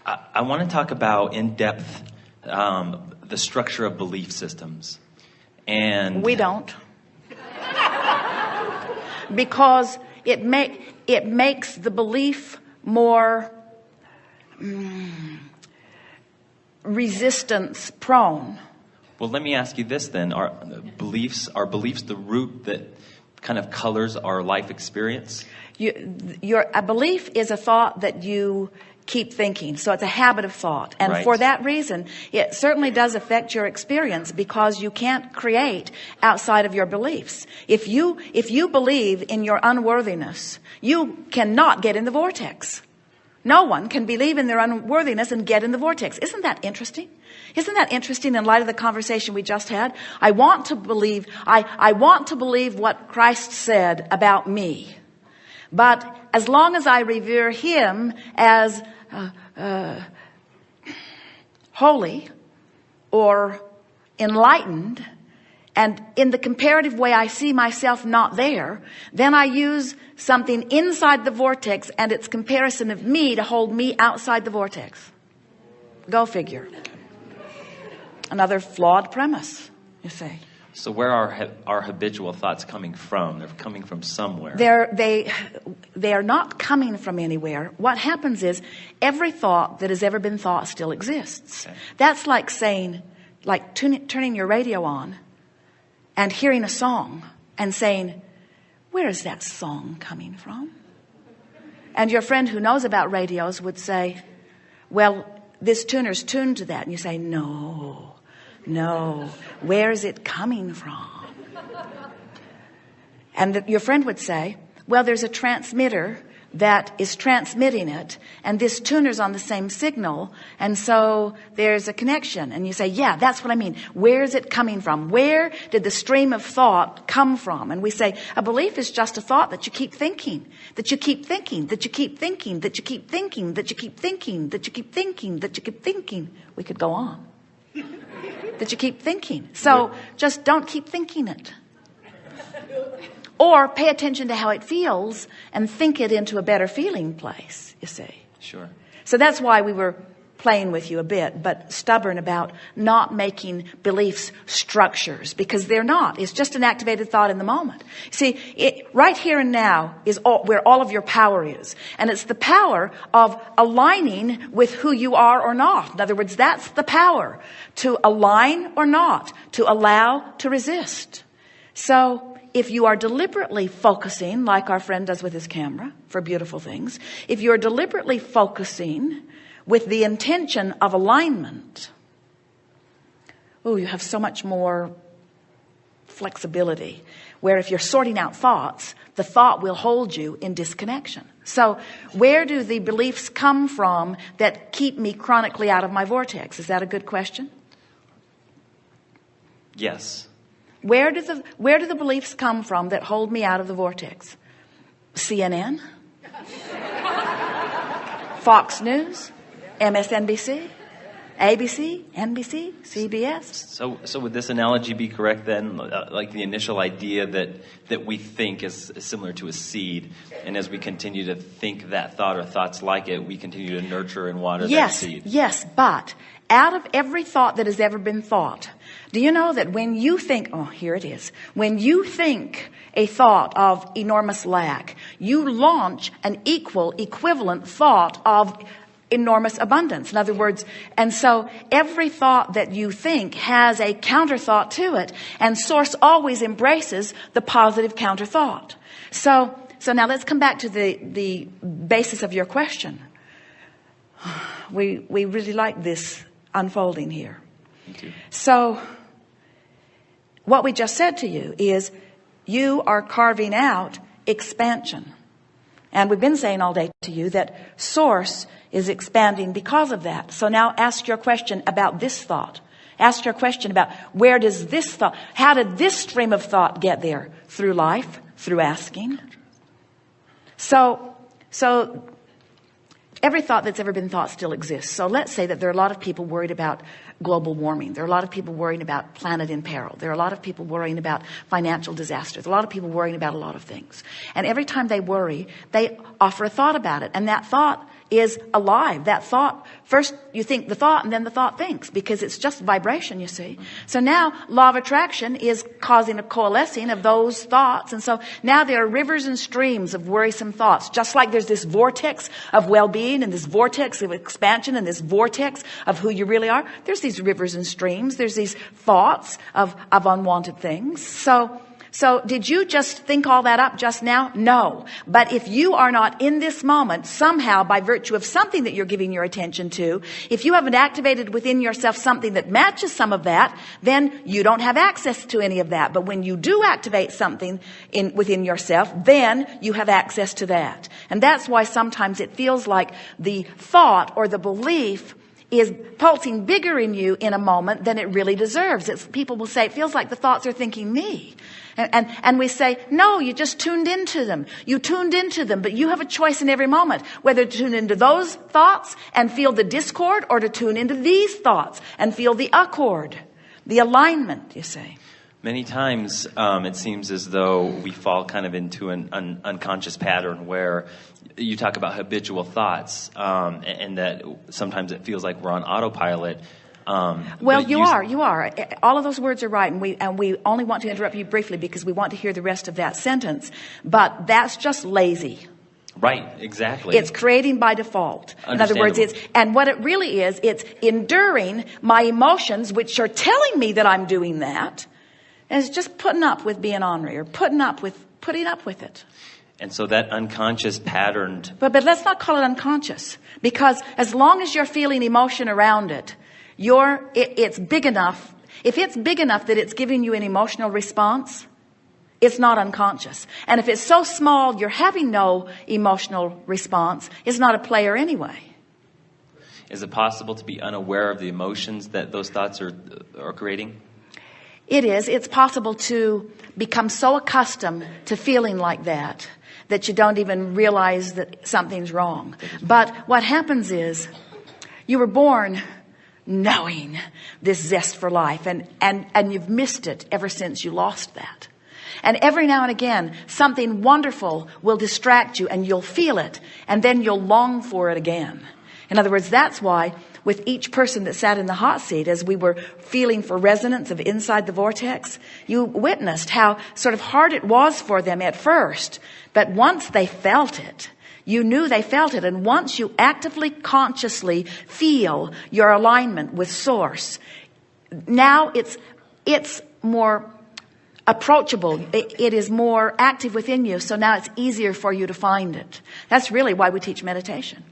I want to talk about in depth the structure of belief systems. And we don't. Because it makes the belief more resistance prone. Well, let me ask you this then. Are beliefs the root that kind of colors our life experience? A belief is a thought that you keep thinking. So it's a habit of thought. And Right. for that reason, it certainly does affect your experience because you can't create outside of your beliefs. If you believe in your unworthiness, you cannot get in the vortex. No one can believe in their unworthiness and get in the vortex. Isn't that interesting? Isn't that interesting in light of the conversation we just had? I want to believe what Christ said about me. But as long as I revere him as holy or enlightened, and in the comparative way I see myself not there, then I use something inside the vortex and its comparison of me to hold me outside the vortex. Go figure. Another flawed premise, you see. So where are our habitual thoughts coming from? They're coming from somewhere. They are not coming from anywhere. What happens is every thought that has ever been thought still exists. Okay. That's like saying, turning your radio on and hearing a song and saying, where is that song coming from? And your friend who knows about radios would say, well, this tuner's tuned to that. And you say, no, where is it coming from? And your friend would say, well, there's a transmitter that is transmitting it, and this tuner's on the same signal, and so there's a connection. And you say, yeah, that's what I mean. Where is it coming from? Where did the stream of thought come from? And we say, a belief is just a thought that you keep thinking, that you keep thinking, that you keep thinking, that you keep thinking, that you keep thinking, that you keep thinking, that you keep thinking. We could go on. That you keep thinking. So just don't keep thinking it. Or pay attention to how it feels and think it into a better feeling place, you see. Sure. So that's why we were playing with you a bit, but stubborn about not making beliefs structures, because they're not. It's just an activated thought in the moment. See, right here and now is where all of your power is. And it's the power of aligning with who you are or not. In other words, that's the power to align or not, to allow, to resist. So if you are deliberately focusing, like our friend does with his camera for beautiful things, if you're deliberately focusing with the intention of alignment, you have so much more flexibility. Where if you're sorting out thoughts, the thought will hold you in disconnection. So where do the beliefs come from that keep me chronically out of my vortex? Is that a good question? Yes. Where do the beliefs come from that hold me out of the vortex? CNN? Fox News? MSNBC? ABC? NBC? CBS? So would this analogy be correct then? Like the initial idea that we think is similar to a seed, and as we continue to think that thought or thoughts like it, we continue to nurture and water that seed. Yes, but out of every thought that has ever been thought, do you know that when you think, here it is, when you think a thought of enormous lack, you launch an equivalent thought of enormous abundance. In other words, and so every thought that you think has a counter thought to it, and Source always embraces the positive counter thought. So now let's come back to the basis of your question. We really like this unfolding here. Me too. So what we just said to you is you are carving out expansion. And we've been saying all day to you that Source is expanding because of that. So now ask your question about this thought. Ask your question about where does this thought, how did this stream of thought get there? Through life, through asking. So every thought that's ever been thought still exists. So let's say that there are a lot of people worried about global warming. There are a lot of people worrying about planet in peril. There are a lot of people worrying about financial disasters. A lot of people worrying about a lot of things. And every time they worry, they offer a thought about it. And that thought is alive. That thought, first you think the thought and then the thought thinks, because it's just vibration, you see. So now law of attraction is causing a coalescing of those thoughts. And so now there are rivers and streams of worrisome thoughts, just like there's this vortex of well-being and this vortex of expansion and this vortex of who you really are. There's these rivers and streams. There's these thoughts of unwanted things. So did you just think all that up just now? No. But if you are not in this moment, somehow by virtue of something that you're giving your attention to, if you haven't activated within yourself something that matches some of that, then you don't have access to any of that. But when you do activate something within yourself, then you have access to that. And that's why sometimes it feels like the thought or the belief is pulsing bigger in you in a moment than it really deserves. People will say, it feels like the thoughts are thinking me. And we say, no, you just tuned into them. You tuned into them, but you have a choice in every moment, whether to tune into those thoughts and feel the discord, or to tune into these thoughts and feel the accord, the alignment, you see. Many times it seems as though we fall kind of into an unconscious pattern where you talk about habitual thoughts, and that sometimes it feels like we're on autopilot. Well, you are. All of those words are right, and we only want to interrupt you briefly because we want to hear the rest of that sentence. But that's just lazy. Right, exactly. It's creating by default. In other words, and what it really is, it's enduring my emotions, which are telling me that I'm doing that. And it's just putting up with being ornery, or putting up with it. And so that unconscious pattern. But let's not call it unconscious, because as long as you're feeling emotion around it, it's big enough. If it's big enough that it's giving you an emotional response, it's not unconscious. And if it's so small you're having no emotional response, it's not a player anyway. Is it possible to be unaware of the emotions that those thoughts are creating? It is. It's possible to become so accustomed to feeling like that you don't even realize that something's wrong. But what happens is, you were born knowing this zest for life, and you've missed it ever since you lost that. And every now and again, something wonderful will distract you, and you'll feel it, and then you'll long for it again. In other words, that's why with each person that sat in the hot seat, as we were feeling for resonance of inside the vortex, you witnessed how sort of hard it was for them at first. But once they felt it, you knew they felt it. And once you actively, consciously feel your alignment with Source, now it's more approachable. It is more active within you. So now it's easier for you to find it. That's really why we teach meditation.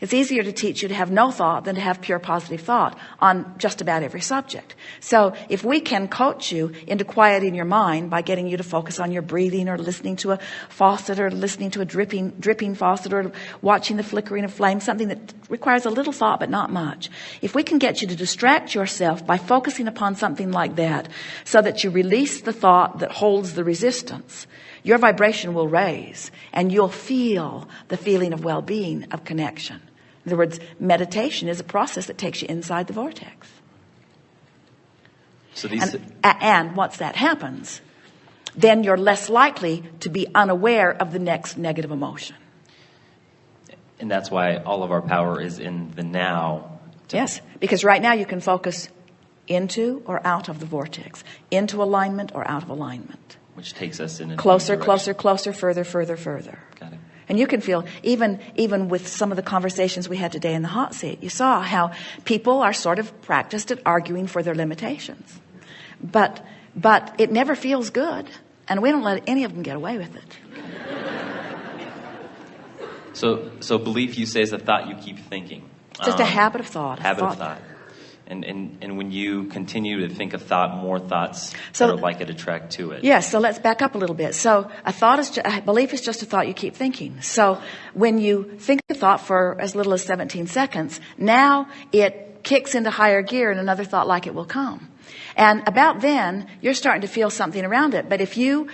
It's easier to teach you to have no thought than to have pure positive thought on just about every subject. So if we can coach you into quieting your mind by getting you to focus on your breathing, or listening to a faucet, or listening to a dripping faucet, or watching the flickering of flame, something that requires a little thought but not much. If we can get you to distract yourself by focusing upon something like that, so that you release the thought that holds the resistance, your vibration will raise, and you'll feel the feeling of well-being, of connection. In other words, meditation is a process that takes you inside the vortex. So and once that happens, then you're less likely to be unaware of the next negative emotion. And that's why all of our power is in the now. Yes, because right now you can focus into or out of the vortex, into alignment or out of alignment. Which takes us in a closer, direction. closer, further. Got it. And you can feel, even with some of the conversations we had today in the hot seat, you saw how people are sort of practiced at arguing for their limitations. But it never feels good, and we don't let any of them get away with it. So belief, you say, is a thought you keep thinking. Just a habit of thought. Habit of thought. And when you continue to think a thought, more thoughts that are like it attract to it. Yes, so let's back up a little bit. So a belief is just a thought you keep thinking. So when you think a thought for as little as 17 seconds, now it kicks into higher gear and another thought like it will come. And about then, you're starting to feel something around it. But if you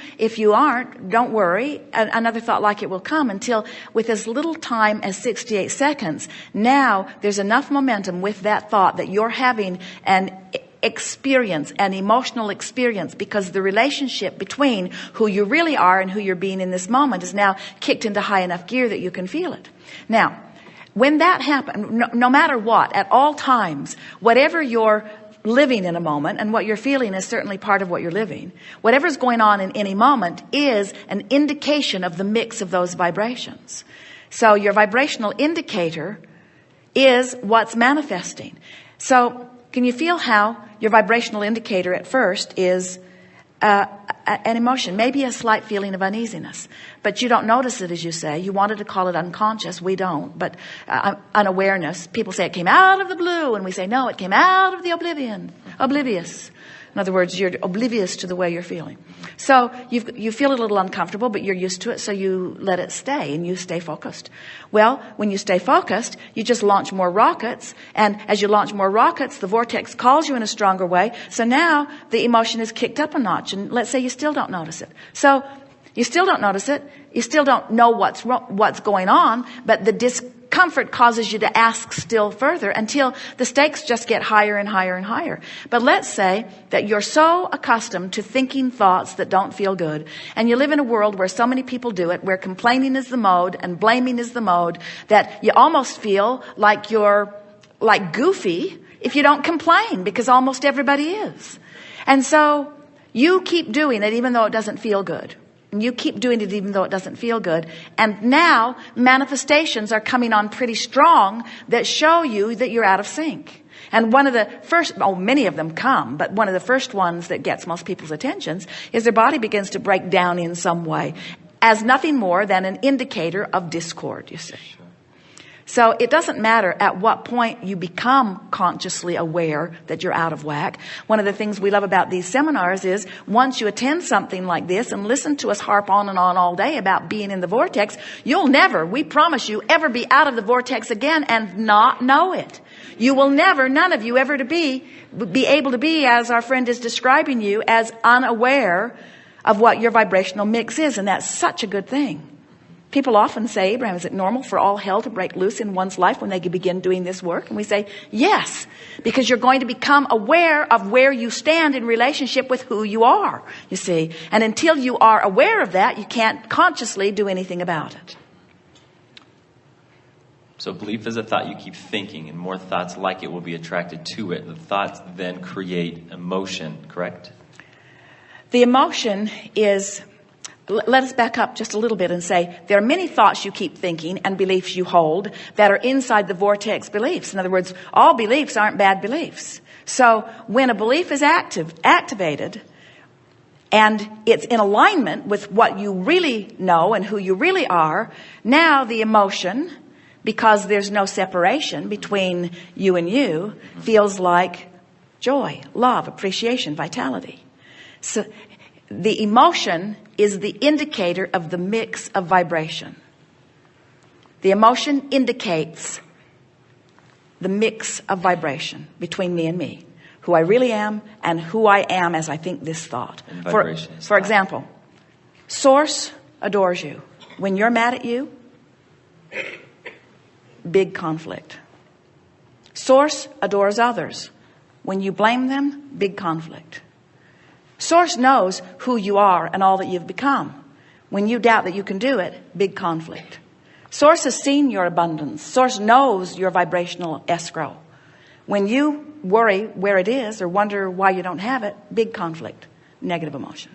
aren't, don't worry. Another thought like it will come, until with as little time as 68 seconds, now there's enough momentum with that thought that you're having an experience, an emotional experience, because the relationship between who you really are and who you're being in this moment is now kicked into high enough gear that you can feel it. Now, when that happens, no matter what, at all times, whatever you're living in a moment, and what you're feeling is certainly part of what you're living, whatever's going on in any moment is an indication of the mix of those vibrations. So your vibrational indicator is what's manifesting. So can you feel how your vibrational indicator at first is an emotion, maybe a slight feeling of uneasiness, but you don't notice it, as you say. You wanted to call it unconscious. We don't, but unawareness. People say it came out of the blue, and we say, no, it came out of the oblivious. In other words, you're oblivious to the way you're feeling. So you feel a little uncomfortable, but you're used to it, so you let it stay, and you stay focused. Well, when you stay focused, you just launch more rockets, and as you launch more rockets, the vortex calls you in a stronger way, so now the emotion is kicked up a notch, and let's say you still don't notice it. So you still don't notice it, you still don't know what's going on, but the discomfort causes you to ask still further until the stakes just get higher and higher and higher. But let's say that you're so accustomed to thinking thoughts that don't feel good, and you live in a world where so many people do it, where complaining is the mode and blaming is the mode, that you almost feel like you're like goofy if you don't complain, because almost everybody is. And so you keep doing it even though it doesn't feel good. And you keep doing it even though it doesn't feel good. And now manifestations are coming on pretty strong that show you that you're out of sync. And one of the first, many of them come, but one of the first ones that gets most people's attentions is their body begins to break down in some way as nothing more than an indicator of discord, you see. So it doesn't matter at what point you become consciously aware that you're out of whack. One of the things we love about these seminars is once you attend something like this and listen to us harp on and on all day about being in the vortex, you'll never, we promise you, ever be out of the vortex again and not know it. You will never, none of you ever be able to be, as our friend is describing you, as unaware of what your vibrational mix is. And that's such a good thing. People often say, Abraham, is it normal for all hell to break loose in one's life when they begin doing this work? And we say, yes, because you're going to become aware of where you stand in relationship with who you are, you see. And until you are aware of that, you can't consciously do anything about it. So belief is a thought you keep thinking, and more thoughts like it will be attracted to it. The thoughts then create emotion, correct? The emotion is... Let us back up just a little bit and say there are many thoughts you keep thinking and beliefs you hold that are inside the vortex beliefs. In other words, all beliefs aren't bad beliefs. So when a belief is activated and it's in alignment with what you really know and who you really are, now the emotion, because there's no separation between you and you, feels like joy, love, appreciation, vitality. So the emotion is the indicator of the mix of vibration. The emotion indicates the mix of vibration between me and me, who I really am and who I am as I think this thought. For example, Source adores you. When you're mad at you, big conflict. Source adores others. When you blame them, big conflict. Source knows who you are and all that you've become. When you doubt that you can do it, big conflict. Source has seen your abundance. Source knows your vibrational escrow. When you worry where it is or wonder why you don't have it, big conflict, negative emotion.